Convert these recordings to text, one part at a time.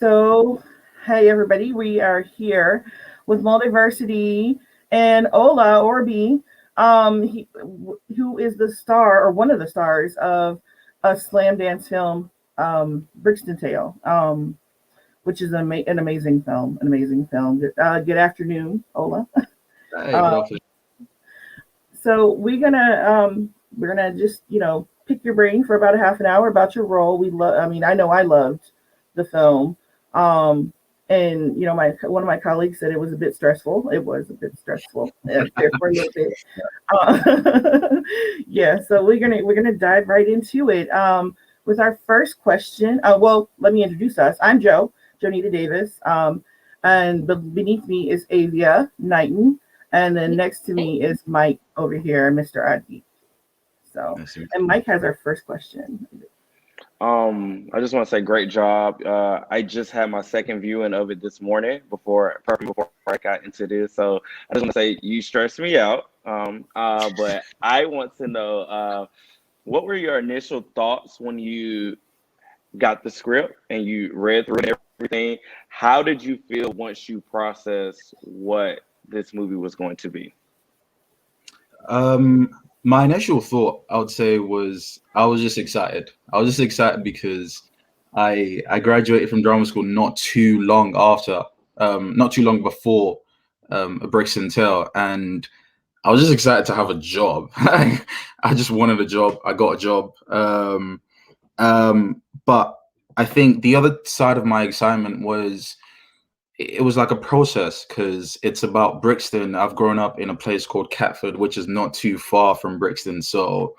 So, hey everybody, we are here with Multiversity and Ola Orebiyi, who is the star or one of the stars of a Slamdance film, Brixton Tale, which is an amazing film. An amazing film. Good afternoon, Ola. Hey, good Uh, afternoon. so we're gonna just pick your brain for about a half an hour about your role. We love. I mean, I know I loved the film. Um, and my one of my colleagues said it was a bit stressful. It was a bit stressful there for a little bit. Yeah, so we're gonna dive right into it. With our first question. Well, let me introduce us. I'm Jonita Davis. And beneath me is Avia Knighton, and then next to me is Mike over here, Mr. Advi. So, Nice to meet and Mike has our first question. I just want to say great job. I just had my second viewing of it this morning before I got into this. So I just want to say you stressed me out. But I want to know what were your initial thoughts when you got the script and you read through everything? How did you feel once you processed what this movie was going to be? My initial thought, I would say, was I was just excited. I was just excited because I graduated from drama school not too long before a Brixton Tale, and I was just excited to have a job. I just wanted a job. I got a job. But I think the other side of my excitement was it was like a process because it's about Brixton. I've grown up in a place called Catford, which is not too far from Brixton. So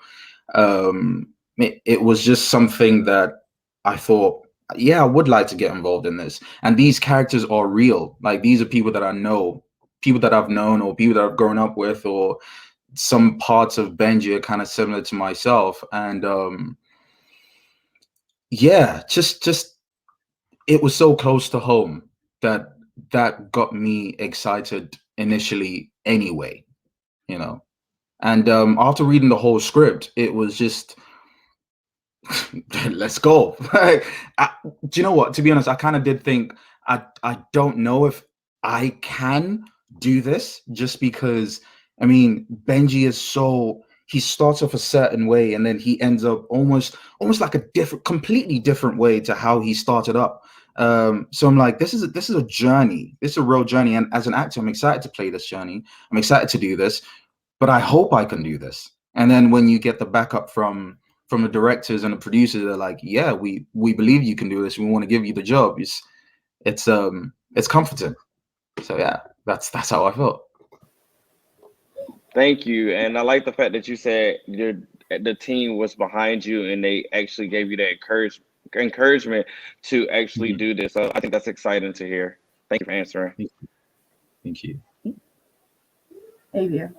it was just something that I thought, yeah, I would like to get involved in this. And these characters are real. Like these are people that I know, people that I've known, or people that I've grown up with, or some parts of Benji are kind of similar to myself. And yeah, just it was so close to home that that got me excited initially anyway, you know. And after reading the whole script, it was just let's go. Do you know what? To be honest, I kind of did think I don't know if I can do this just because I mean Benji is so he starts off a certain way and then he ends up almost like a completely different way to how he started up. So I'm like, this is a journey. This is a real journey, and as an actor, I'm excited to play this journey. I'm excited to do this, but I hope I can do this. And then when you get the backup from the directors and the producers, they're like, yeah, we believe you can do this. We want to give you the job. It's comforting. So yeah, that's how I felt. Thank you. And I like the fact that you said the team was behind you and they actually gave you that encouragement to actually Mhm. do this. So I think that's exciting to hear. Thank you for answering. Thank you. Avia.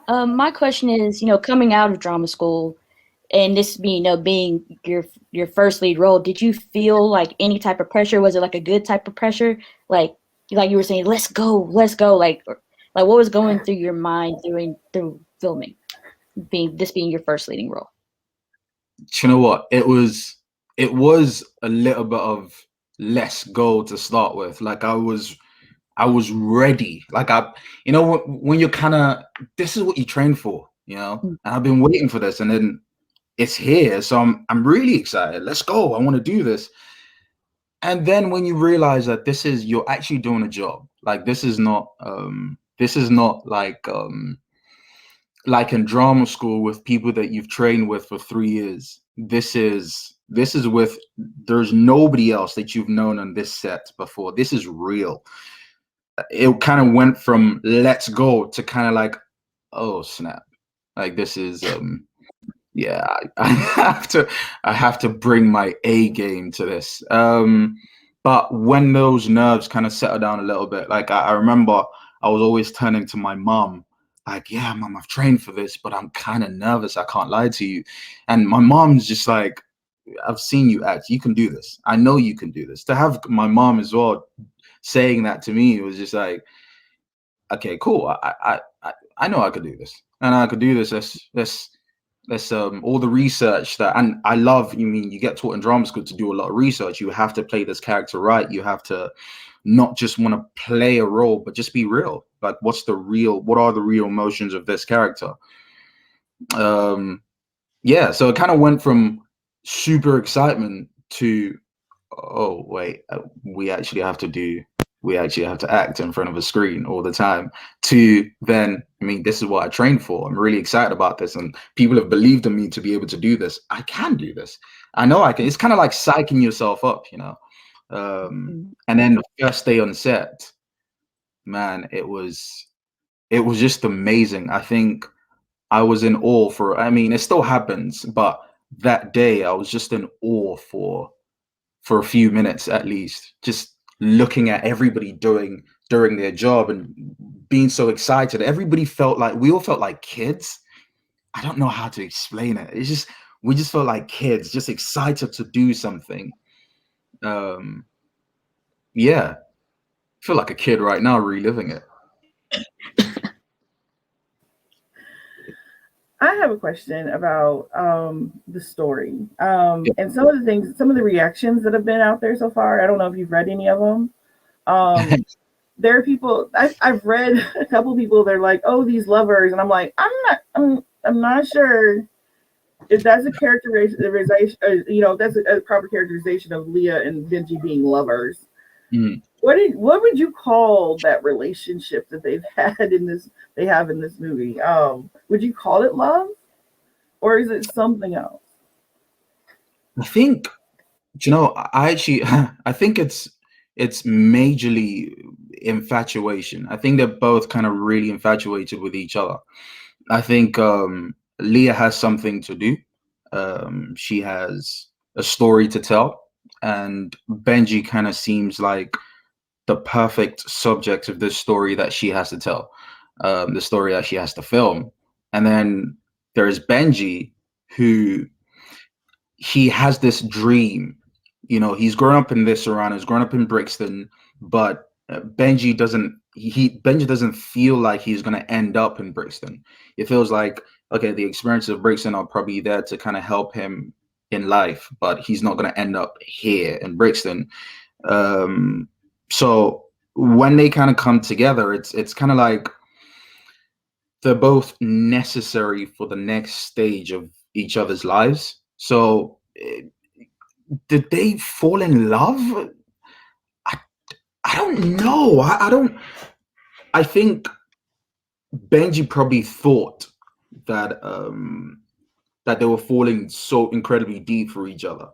My question is, coming out of drama school and this being, being your first lead role, did you feel like any type of pressure? Was it like a good type of pressure? Like you were saying, let's go. Like what was going through your mind through filming, being your first leading role? Do you know what? It was a little bit of let's go to start with. Like I was ready. Like when you're kind of this is what you train for, Mm. And I've been waiting for this, and then it's here. So I'm really excited. Let's go. I want to do this. And then when you realize that you're actually doing a job. Like this is not like in drama school with people that you've trained with for 3 years. This is with there's nobody else that you've known on this set before. This is real. It kind of went from let's go to kind of like, oh snap. Like this is yeah, I have to bring my A game to this. But when those nerves kind of settle down a little bit, like I remember I was always turning to my mom, like, yeah, mom, I've trained for this, but I'm kind of nervous. I can't lie to you. And my mom's just like, I've seen you act. You can do this. I know you can do this. To have my mom as well saying that to me, it was just like, okay, cool. I know I could do this, and I could do this. Let's Let's all the research that, and I love, you get taught in drama school to do a lot of research. You have to play this character right. You have to not just want to play a role, but just be real. Like, what are the real emotions of this character? Yeah, so it kind of went from super excitement to, oh wait, we actually have to act in front of a screen all the time, to then, this is what I trained for. I'm really excited about this, and people have believed in me to be able to do this. I can do this. I know I can. It's kind of like psyching yourself up, and then the first day on set, man, it was just amazing. I think I was in awe it still happens, but that day I was just in awe for a few minutes at least, just looking at everybody doing their job and being so excited. We all felt like kids. I don't know how to explain it. We just felt like kids, just excited to do something. Yeah, I feel like a kid right now reliving it. I have a question about the story and some of the reactions that have been out there so far. I don't know if you've read any of them. There are people I've read a couple people. They're like, "Oh, these lovers," and I'm like, I'm not sure if that's a characterization. That's a proper characterization of Leah and Benji being lovers. Mm. What would you call that relationship that they have in this movie? Would you call it love, or is it something else? I think, I think it's majorly infatuation. I think they're both kind of really infatuated with each other. I think Leah has something to do. She has a story to tell, and Benji kind of seems like the perfect subject of this story that she has to tell, the story that she has to film. And then there's Benji, who he has this dream. He's grown up in this surroundings, grown up in Brixton, but Benji doesn't feel like he's going to end up in Brixton. It feels like, okay, the experiences of Brixton are probably there to kind of help him in life, but he's not going to end up here in Brixton. So when they kind of come together, it's kind of like they're both necessary for the next stage of each other's lives. So did they fall in love? I don't know. I think Benji probably thought that that they were falling so incredibly deep for each other.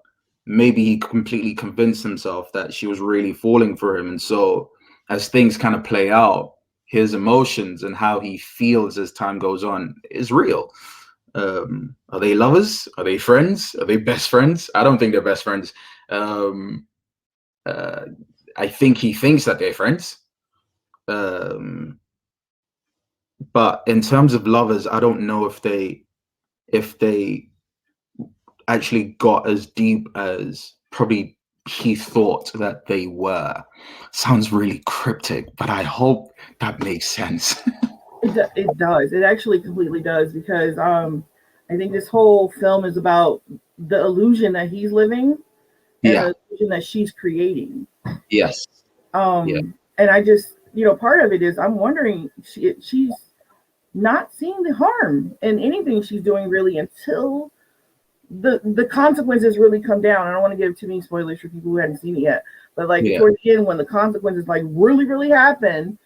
Maybe he completely convinced himself that she was really falling for him. And so as things kind of play out, his emotions and how he feels as time goes on is real. Are they lovers? Are they friends? Are they best friends? I don't think they're best friends. I think he thinks that they're friends. But in terms of lovers, I don't know if they actually got as deep as probably he thought that they were. Sounds really cryptic, but I hope that makes sense. It does. It actually completely does, because I think this whole film is about the illusion that he's living and the illusion that she's creating. Yes. And I just, part of it is I'm wondering, she's not seeing the harm in anything she's doing really until the consequences really come down. I don't want to give too many spoilers for people who hadn't seen it yet, but toward the end, when the consequences really, really happen,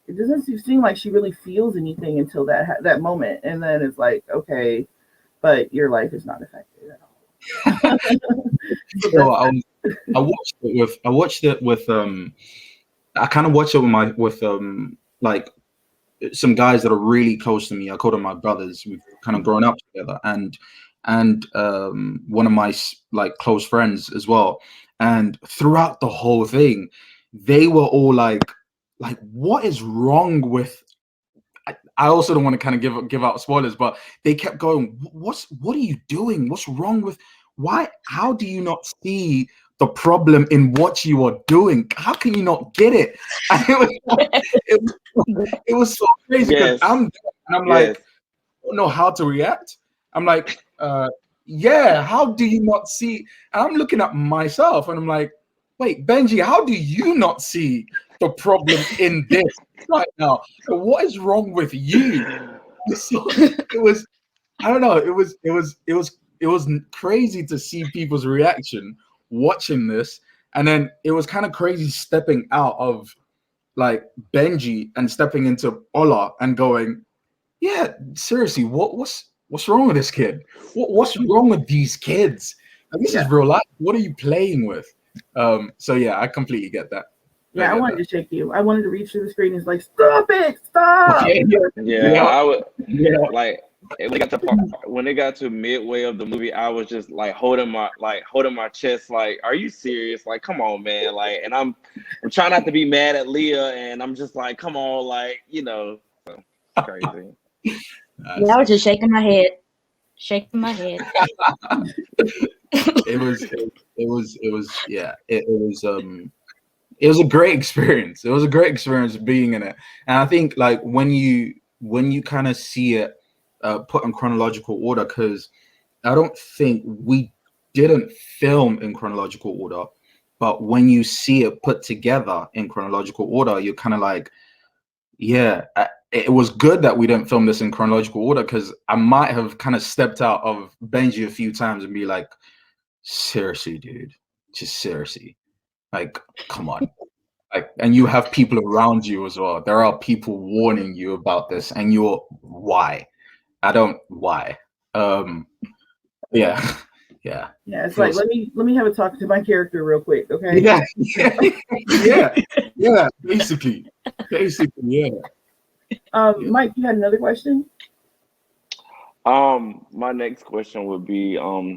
it doesn't seem like she really feels anything until that moment, and then it's like, okay, but your life is not affected at all. So I watched it with I kind of watched it with like some guys that are really close to me. I call them my brothers. We've kind of grown up together, and one of my close friends as well. And throughout the whole thing, they were all like, what is wrong with? I also don't want to kind of give out spoilers, but they kept going, what are you doing? What's wrong with? Why? How do you not see the problem in what you are doing? How can you not get it? And it was so crazy, because I'm like, don't know how to react. I'm like, yeah, how do you not see? And I'm looking at myself and I'm like, wait, Benji, how do you not see the problem in this right now? What is wrong with you? So it was, I don't know, it was crazy to see people's reaction watching this. And then it was kind of crazy stepping out of like Benji and stepping into Ola and going, yeah, seriously, what's wrong with this kid? What's wrong with these kids? And this is real life. What are you playing with? So yeah, I completely get that. Yeah, I wanted to shake you. I wanted to reach through the screen and like, stop it, stop. Yeah, I would like when it got to midway of the movie, I was just like holding my chest, like, are you serious? Like, come on, man. Like, and I'm trying not to be mad at Leah, and I'm just like, come on, like, so crazy. Yeah, I was just shaking my head. It was a great experience. It was a great experience being in it. And I think like when you kind of see it put in chronological order, because I don't think we didn't film in chronological order, but when you see it put together in chronological order, you're kind of like, yeah, it was good that we didn't film this in chronological order, because I might have kind of stepped out of Benji a few times and be like, seriously, dude, just seriously, like, come on. Like, and you have people around you as well. There are people warning you about this, and you're why? Yeah. Yeah, it's like let me have a talk to my character real quick, okay? Yeah. Basically, yeah. Mike, you had another question? My next question would be,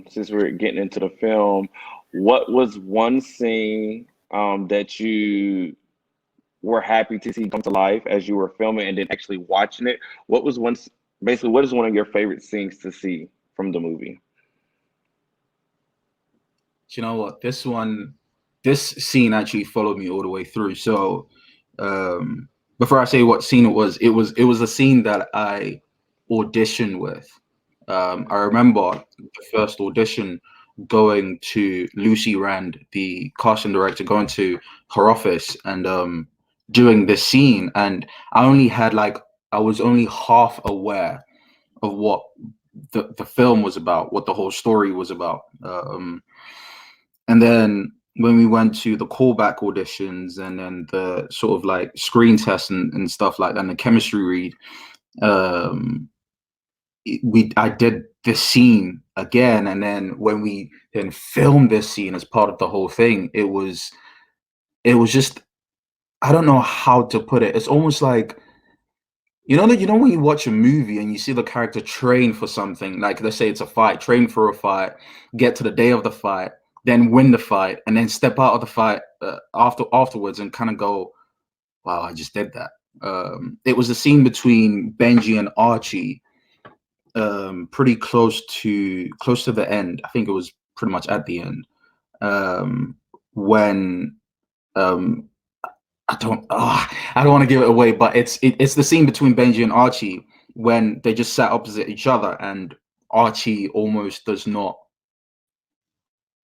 since we're getting into the film, what was one scene that you were happy to see come to life as you were filming and then actually watching it? What is one of your favorite scenes to see from the movie? You know what? This scene actually followed me all the way through. So before I say what scene it was a scene that I auditioned with. I remember the first audition going to Lucy Rand, the casting director, going to her office and doing this scene, and I was only half aware of what the film was about, what the whole story was about. And then when we went to the callback auditions and then the sort of like screen tests and stuff like that, and the chemistry read, I did this scene again. And then when we then filmed this scene as part of the whole thing, it was just, I don't know how to put it. It's almost like, when you watch a movie and you see the character train for something, like let's say it's a fight, train for a fight, get to the day of the fight, then win the fight, and then step out of the fight afterwards and kind of go, wow, I just did that. It was a scene between Benji and Archie, pretty close to the end. I think it was pretty much at the end, when I don't want to give it away, but it's the scene between Benji and Archie when they just sat opposite each other and Archie almost does not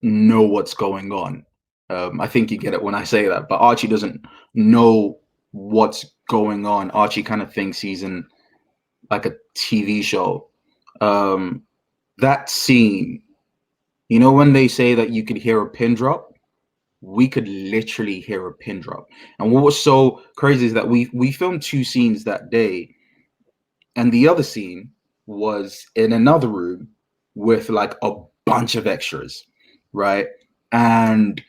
know what's going on. I think you get it when I say that, but Archie doesn't know what's going on. Archie kind of thinks he's in like a TV show. That scene, when they say that you could hear a pin drop, we could literally hear a pin drop. And what was so crazy is that we filmed 2 scenes that day, and the other scene was in another room with like a bunch of extras, right? And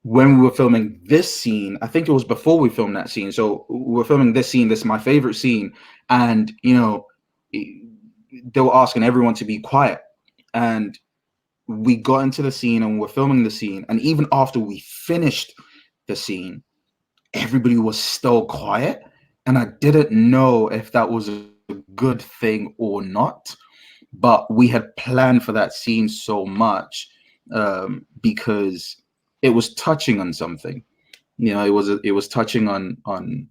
when we were filming this scene, I think it was before we filmed that scene. So we were filming this scene. This is my favorite scene. And, they were asking everyone to be quiet. And we got into the scene and we're filming the scene. And even after we finished the scene, everybody was still quiet. And I didn't know if that was a good thing or not. But we had planned for that scene so much because it was touching on something. It was touching on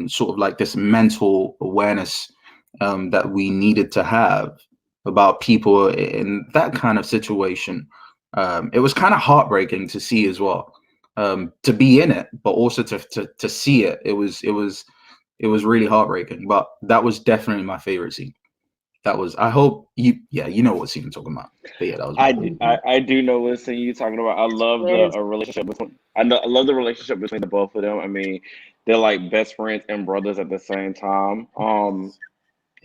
sort of like this mental awareness that we needed to have about people in that kind of situation. It was kind of heartbreaking to see as well, to be in it, but also to see it. It was really heartbreaking. But that was definitely my favorite scene. That was. I hope you. Yeah, you know what scene I'm talking about. But yeah, that was. I do know what scene you talking about. I love the Yes. relationship between. I love the relationship between the both of them. I mean, they're like best friends and brothers at the same time.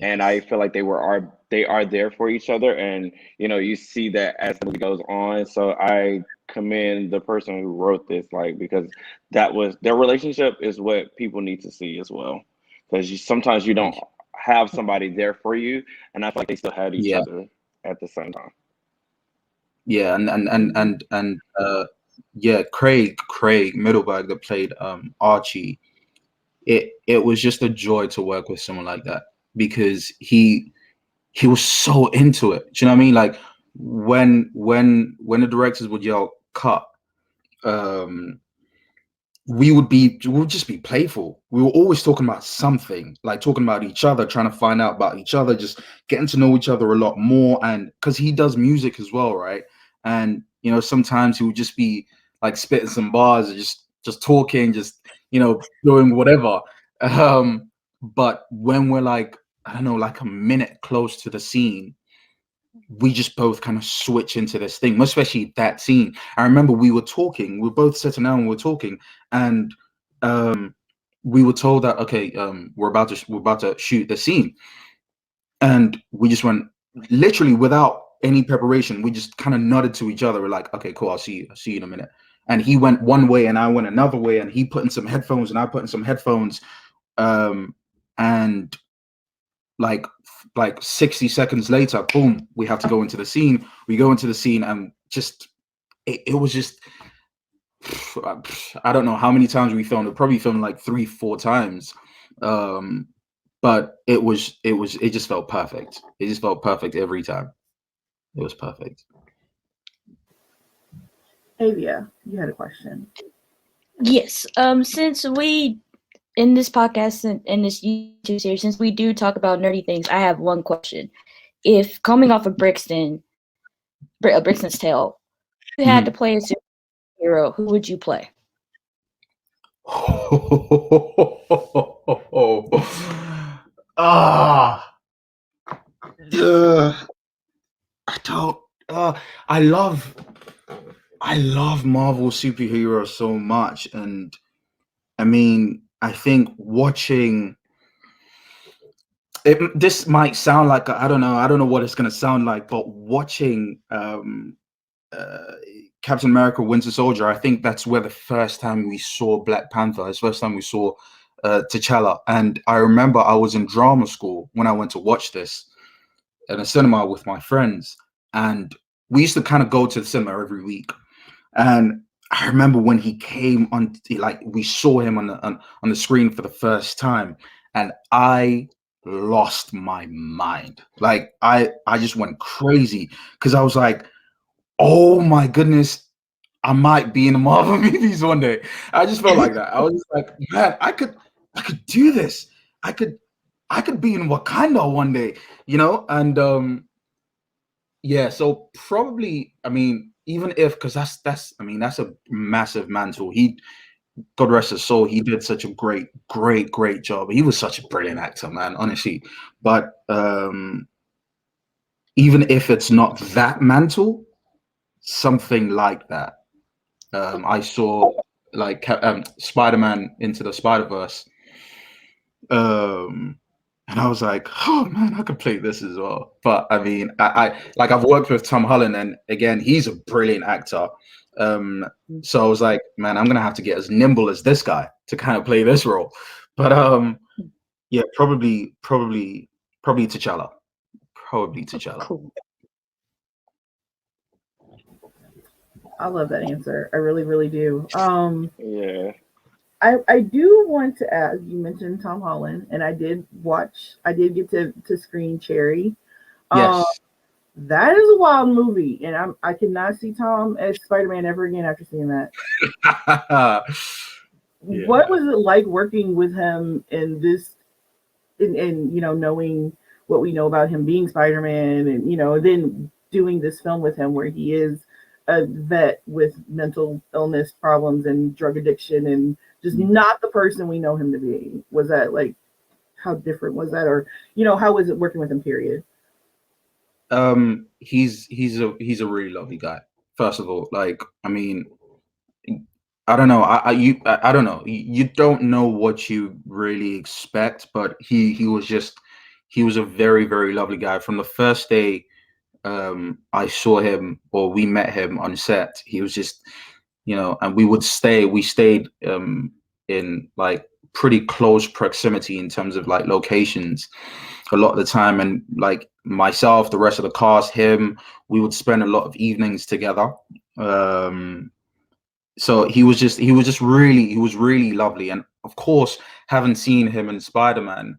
And I feel like they are there for each other, and you see that as the movie goes on. So I commend the person who wrote this, like, because that was their relationship is what people need to see as well, because sometimes you don't have somebody there for you, and I feel like they still had each Yeah, other at the same time. yeah, yeah, Craig Middleberg that played Archie. It was just a joy to work with someone like that, because he was so into it. Do you know what I mean? Like when the directors would yell cut, um, we would just be playful. We were always talking about something, like talking about each other, trying to find out about each other, just getting to know each other a lot more. And because he does music as well, right? And sometimes he would just be like spitting some bars, or just talking, just doing whatever. But when we're like, I don't know, like a minute close to the scene, we just both kind of switch into this thing, especially that scene. I remember we were talking, we were both sitting down and we were talking, and we were told that, okay, we're about to shoot the scene, and we just went, literally without any preparation, we just kind of nodded to each other. We're like, okay, cool, I'll see you in a minute. And he went one way and I went another way, and he put in some headphones and I put in some headphones, and like 60 seconds later, boom, we have to go into the scene. We go into the scene, and just it was just, I don't know how many times we filmed it. Probably filmed like 3-4 times, but it just felt perfect. It just felt perfect every time. It was perfect. Avia, you had a question. Yes. Since we in this podcast and in this YouTube series, since we do talk about nerdy things, I have one question. If coming off of Brixton's Tale, you had to play a superhero, who would you play? Ah, I don't. I love Marvel superheroes so much, and I mean, I think watching it, this might sound like, I don't know what it's gonna sound like, but watching Captain America: Winter Soldier, I think that's where the first time we saw Black Panther. It's the first time we saw T'Challa, and I remember I was in drama school when I went to watch this in a cinema with my friends, and we used to kind of go to the cinema every week. And I remember when he came on, like we saw him on the screen for the first time, and I lost my mind. Like I just went crazy, because I was like, oh my goodness, I might be in the Marvel movies one day. I just felt like that. I was just like, man, I could do this. I could be in Wakanda one day, and yeah, so probably, I mean, even if, because that's I mean, that's a massive mantle. God rest his soul, he did such a great job. He was such a brilliant actor, man, honestly. But even if it's not that mantle, something like that. I saw like Spider-Man Into the Spider-Verse, and I was like, oh man, I could play this as well. But I mean, I like, I've worked with Tom Holland, and again, he's a brilliant actor. So I was like, man, I'm gonna have to get as nimble as this guy to kind of play this role. But yeah, probably T'Challa. Probably T'Challa. Cool. I love that answer. I really, really do. Yeah. I do want to add, you mentioned Tom Holland, and I did get to screen Cherry. Yes. That is a wild movie, and I cannot see Tom as Spider-Man ever again after seeing that. Yeah. What was it like working with him in this and you know, knowing what we know about him being Spider-Man, and you know, then doing this film with him where he is a vet with mental illness problems and drug addiction and just not the person we know him to be. Was that like, how different was that, or you know, how was it working with him? Period. He's a really lovely guy. First of all, like, I mean, I don't know. I don't know. You don't know what you really expect, but he was a very, very lovely guy from the first day I saw him, or we met him on set. He was just, you know, and we stayed in like pretty close proximity in terms of like locations a lot of the time, and like myself, the rest of the cast, him, we would spend a lot of evenings together. So he was really lovely. And of course, having seen him in Spider-Man,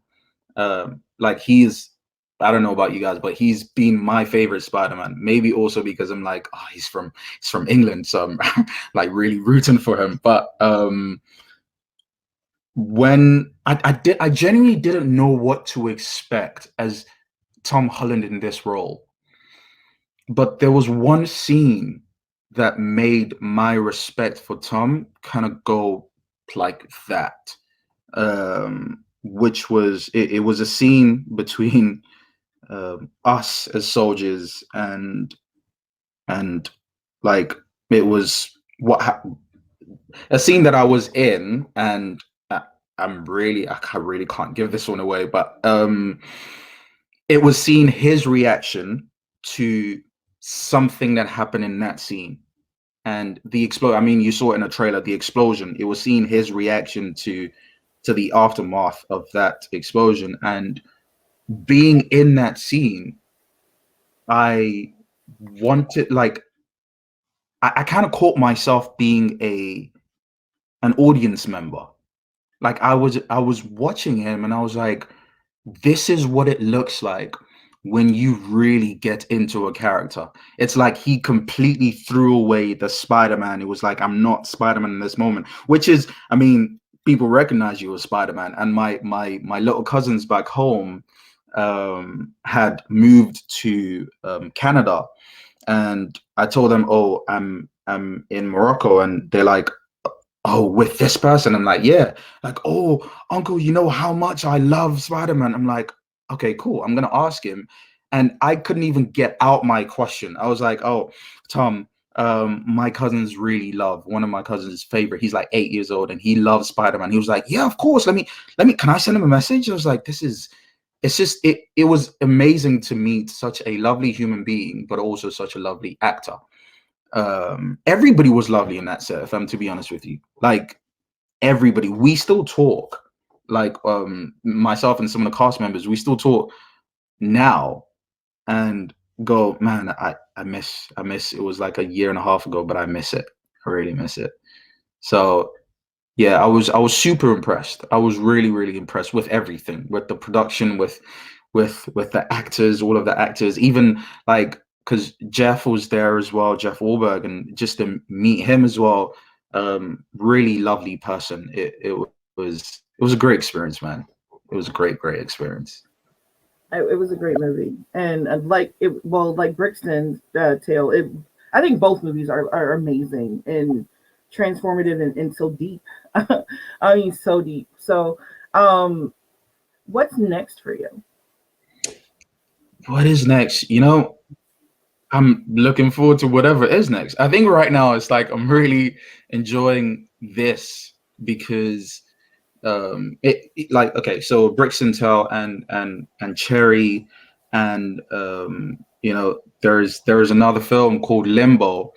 like I don't know about you guys, but he's been my favorite Spider-Man. Maybe also because I'm like, oh, he's from England, so I'm like really rooting for him. But when I genuinely didn't know what to expect as Tom Holland in this role, but there was one scene that made my respect for Tom kind of go like that, which was it was a scene between us as soldiers, and like it was a scene that I was in, and I really can't give this one away, but it was seeing his reaction to something that happened in that scene, and the explosion. I mean, you saw it in a trailer, the explosion. It was seeing his reaction to the aftermath of that explosion, and being in that scene, I wanted, like, I kind of caught myself being an audience member. Like I was watching him, and I was like, this is what it looks like when you really get into a character. It's like he completely threw away the Spider-Man. It was like, I'm not Spider-Man in this moment, which is, I mean, people recognize you as Spider-Man. And my little cousins back home had moved to Canada, and I told them, oh, I'm in Morocco, and they're like, oh, with this person? I'm like, yeah. Like, oh, uncle, you know how much I love Spider-Man? I'm like, okay, cool, I'm gonna ask him. And I couldn't even get out my question. I was like, oh, Tom, my cousins really love, one of my cousins' favorite, he's like 8 years old, and he loves Spider-Man. He was like, yeah, of course, let me, can I send him a message? I was like, it was amazing to meet such a lovely human being, but also such a lovely actor. Everybody was lovely in that set, if I'm to be honest with you. Like, everybody, we still talk, like myself and some of the cast members, we still talk now, and go, man, I miss, it was like a year and a half ago, but I miss it. I really miss it. So yeah, I was super impressed. I was really impressed with everything, with the production, with the actors, all of the actors, even like, because Jeff was there as well, Jeff Wahlberg, and just to meet him as well, really lovely person. It was a great experience, man. It was a great experience. It was a great movie, and like it, well, like Brixton Tale. I think both movies are amazing and transformative and so deep. I mean, so deep. So, what's next for you? What is next? You know, I'm looking forward to whatever is next. I think right now it's like I'm really enjoying this because like, okay, so Brixton Tale and Cherry, and you know, there's another film called Limbo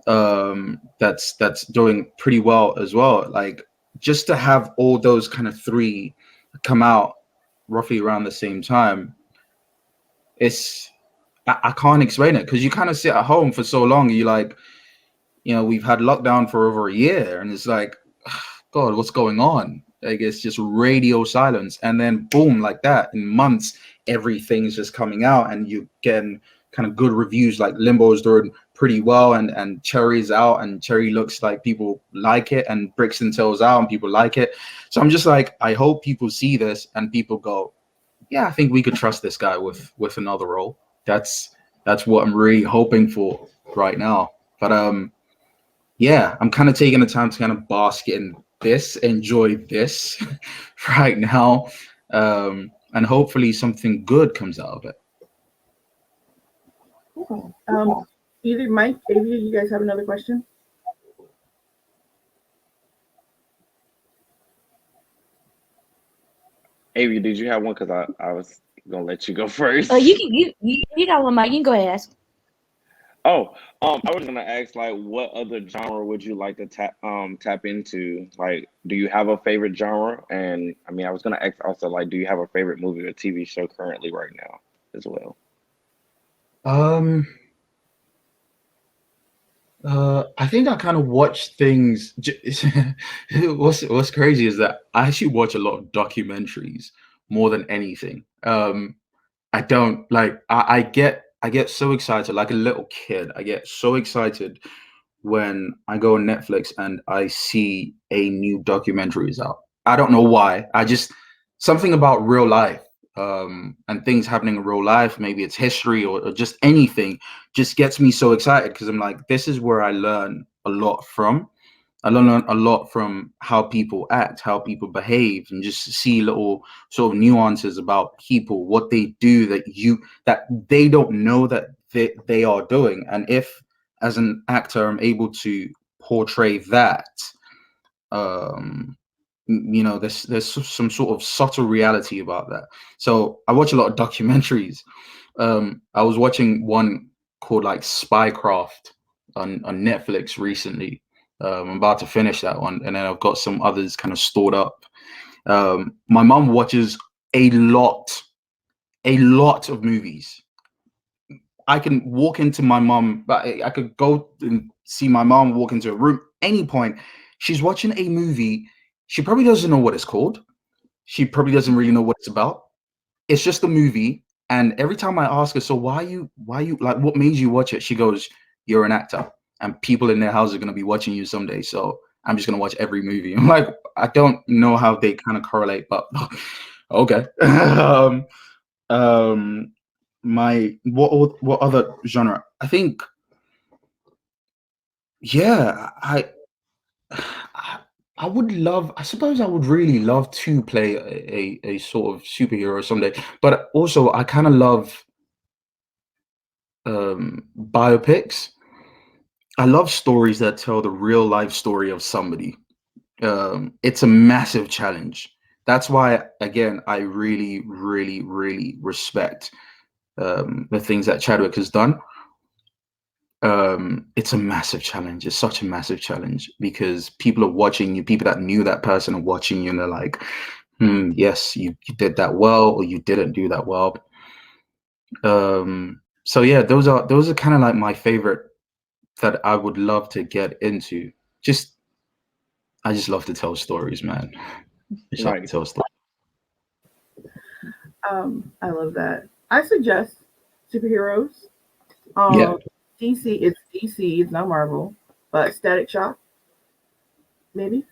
that's doing pretty well as well. Like, just to have all those kind of three come out roughly around the same time, it's, I can't explain it, because you kind of sit at home for so long. You like, you know, we've had lockdown for over a year, and it's like, God, what's going on? Like, it's just radio silence, and then boom, like that, in months, everything's just coming out, and you getting kind of good reviews. Like Limbo is doing pretty well, and Cherry's out, and Cherry looks like people like it, and Brixton Tale's out and people like it. So I'm just like, I hope people see this and people go, yeah, I think we could trust this guy with another role. That's what I'm really hoping for right now. But yeah, I'm kind of taking the time to kind of bask in this, enjoy this right now, and hopefully something good comes out of it. Cool. Either Mike, Avia, you guys have another question? Avery, did you have one? Because I was gonna let you go first. You got one, Mike. You can go ahead and ask. Oh, I was gonna ask, like, what other genre would you like to tap into? Like, do you have a favorite genre? And I mean, I was gonna ask also, like, do you have a favorite movie or TV show currently right now as well? I think I kind of watch things. What's crazy is that I actually watch a lot of documentaries more than anything. I don't like. I get so excited, like a little kid. I get so excited when I go on Netflix and I see a new documentary is out. I don't know why. I just something about real life and things happening in real life. Maybe it's history or just anything just gets me so excited because I'm like, this is where I learn a lot from. I learn a lot from how people act, how people behave, and just see little sort of nuances about people, what they do that they don't know that they are doing. And if as an actor I'm able to portray that, there's some sort of subtle reality about that. So I watch a lot of documentaries. I was watching one called like Spycraft on Netflix recently. I'm about to finish that one, and then I've got some others kind of stored up. My mom watches a lot of movies. I can walk into my mom, but I could go and see my mom walk into a room any point. She's watching a movie. She probably doesn't know what it's called. She probably doesn't really know what it's about. It's just a movie. And every time I ask her, so why you like, what made you watch it? She goes, you're an actor and people in their house are going to be watching you someday. So I'm just going to watch every movie. I'm like, I don't know how they kind of correlate, but okay. What other genre? I think, yeah, I would love, I suppose I would really love to play a sort of superhero someday, but also I kind of love biopics. I love stories that tell the real life story of somebody. It's a massive challenge. That's why, again, I really, really, really respect the things that Chadwick has done. It's a massive challenge. It's such a massive challenge because people are watching you. People that knew that person are watching you, and they're like, yes, you did that well, or you didn't do that well. So yeah, those are kind of like my favorite that I would love to get into. I just love to tell stories, man. I just love to tell stories. I love that. I suggest superheroes. Yeah. DC, it's not Marvel, but Static Shock, maybe.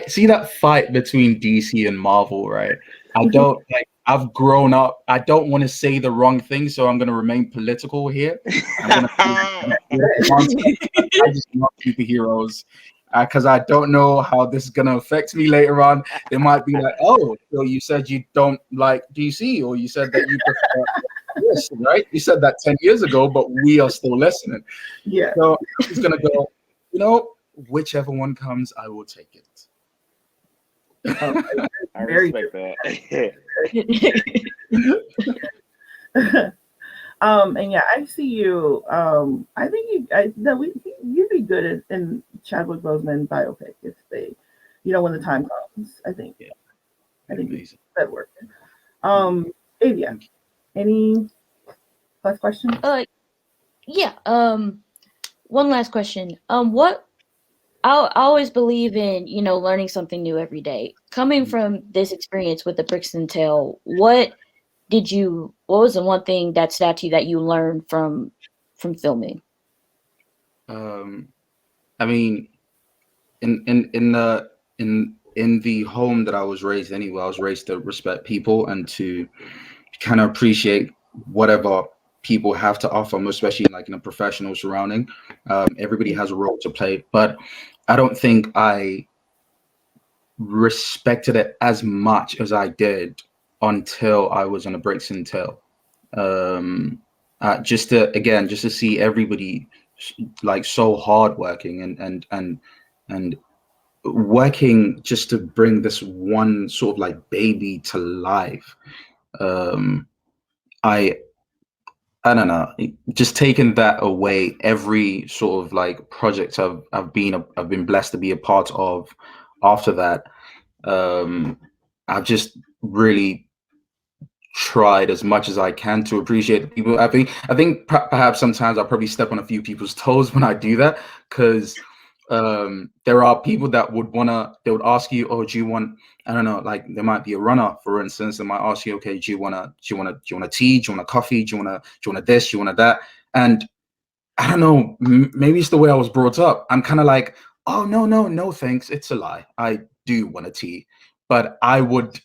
See that fight between DC and Marvel, right? I don't like. I've grown up. I don't want to say the wrong thing, so I'm going to remain political here. I just love superheroes because I don't know how this is going to affect me later on. They might be like, "Oh, so you said you don't like DC, or you said that you prefer this, right? You said that 10 years ago, but we are still listening." Yeah. So I'm just going to go. Whichever one comes, I will take it. I respect that. And yeah, I see you. I think you'd be good in Chadwick Boseman biopic if they, when the time comes. I think. Yeah. I think Amazing. that'd work. Avia, any last questions? Yeah. One last question. What I always believe in, learning something new every day. Coming from this experience with the Brixton Tale, what was the one thing that stood out to you that you learned from filming? I mean, in in the home that I was raised anyway, I was raised to respect people and to kind of appreciate whatever people have to offer, especially like in a professional surrounding. Everybody has a role to play, but I don't think I respected it as much as I did until I was on a Brixton Tale. Just to see everybody like so hardworking and working just to bring this one sort of like baby to life. I don't know, just taking that away, every sort of like project I've been blessed to be a part of after that, I've just really tried as much as I can to appreciate the people. I think perhaps sometimes I'll probably step on a few people's toes when I do that, because there are people that they would ask you, oh, do you want, I don't know, like there might be a runner, for instance, they might ask you, okay, do you want a tea, do you want a coffee, do you want a this, do you want a that? And I don't know, maybe it's the way I was brought up. I'm kind of like, oh, no, thanks, it's a lie, I do want a tea, but I would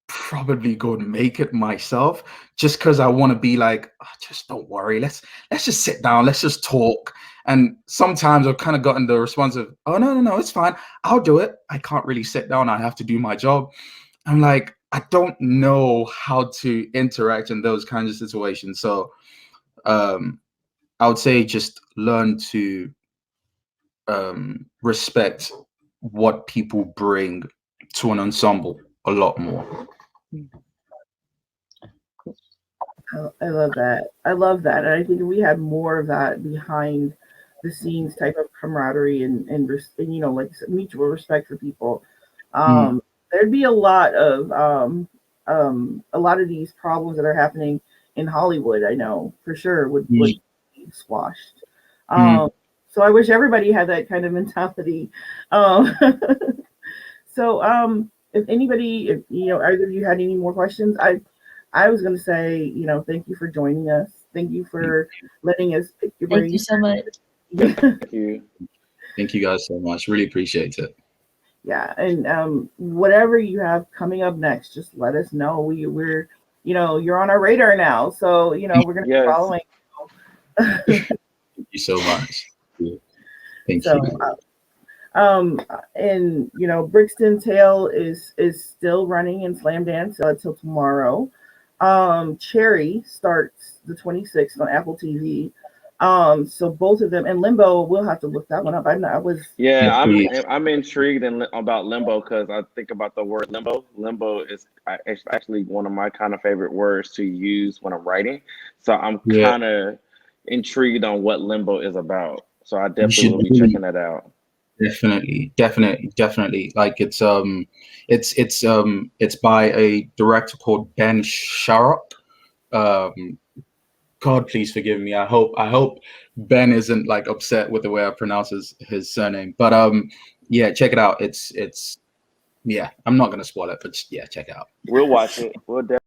probably go and make it myself, just because I want to be like, oh, just don't worry, let's just sit down, let's just talk. And sometimes I've kind of gotten the response of, oh, no, it's fine, I'll do it, I can't really sit down, I have to do my job. I'm like, I don't know how to interact in those kinds of situations. So I would say just learn to respect what people bring to an ensemble a lot more. I love that. I love that. And I think if we had more of that behind the scenes type of camaraderie and like mutual respect for people, there'd be a lot of these problems that are happening in Hollywood, I know for sure would be squashed. So I wish everybody had that kind of mentality. So if anybody, if either of you had any more questions, I was going to say, thank you for joining us. Thank you for letting us pick your brain. Thank you so much. Thank you. Thank you guys so much. Really appreciate it. Yeah, and whatever you have coming up next, just let us know. We're you're on our radar now, so we're going to be following. Thank you so much. Thank you. And Brixton Tale is still running in Slamdance until tomorrow. Cherry starts the 26th on Apple TV. So both of them, and Limbo, we'll have to look that one up. I'm intrigued about Limbo, because I think about the word limbo. Limbo is actually one of my kind of favorite words to use when I'm writing. So I'm kind of intrigued on what Limbo is about. So I definitely will be checking that out. Definitely. Like it's by a director called Ben Sharrock. God, please forgive me. I hope Ben isn't like upset with the way I pronounce his surname. But yeah, check it out. It's I'm not gonna spoil it, but yeah, check it out. We'll watch it. We'll definitely